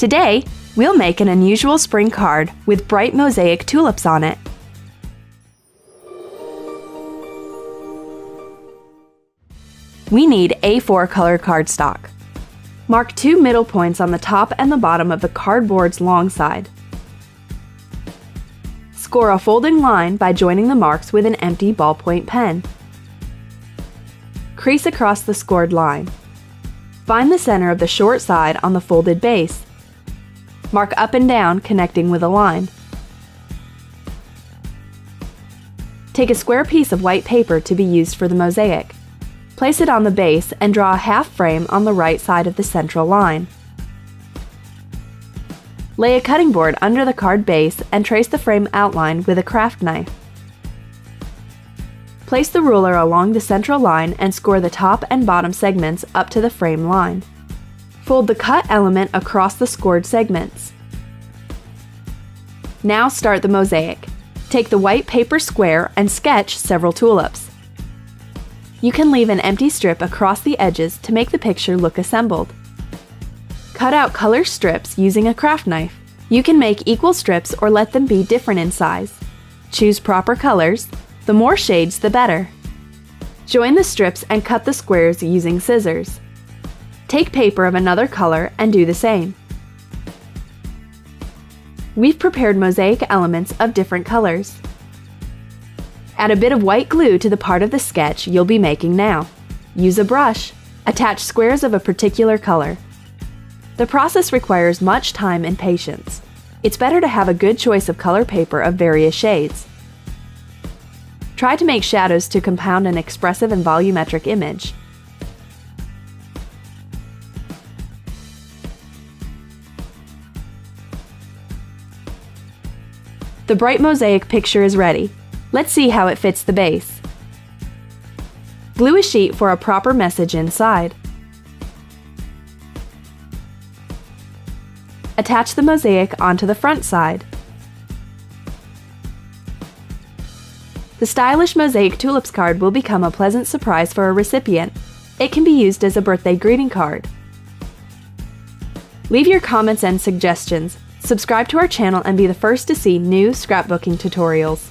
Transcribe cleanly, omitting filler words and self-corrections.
Today, we'll make an unusual spring card with bright mosaic tulips on it. We need A4 color cardstock. Mark 2 middle points on the top and the bottom of the cardboard's long side. Score a folding line by joining the marks with an empty ballpoint pen. Crease across the scored line. Find the center of the short side on the folded base. Mark up and down, connecting with a line. Take a square piece of white paper to be used for the mosaic. Place it on the base and draw a half frame on the right side of the central line. Lay a cutting board under the card base and trace the frame outline with a craft knife. Place the ruler along the central line and score the top and bottom segments up to the frame line. Fold the cut element across the scored segments. Now start the mosaic. Take the white paper square and sketch several tulips. You can leave an empty strip across the edges to make the picture look assembled. Cut out color strips using a craft knife. You can make equal strips or let them be different in size. Choose proper colors. The more shades, the better. Join the strips and cut the squares using scissors. Take paper of another color and do the same. We've prepared mosaic elements of different colors. Add a bit of white glue to the part of the sketch you'll be making now. Use a brush. Attach squares of a particular color. The process requires much time and patience. It's better to have a good choice of color paper of various shades. Try to make shadows to compound an expressive and volumetric image. The bright mosaic picture is ready. Let's see how it fits the base. Glue a sheet for a proper message inside. Attach the mosaic onto the front side. The stylish mosaic tulips card will become a pleasant surprise for a recipient. It can be used as a birthday greeting card. Leave your comments and suggestions. Subscribe to our channel and be the first to see new scrapbooking tutorials.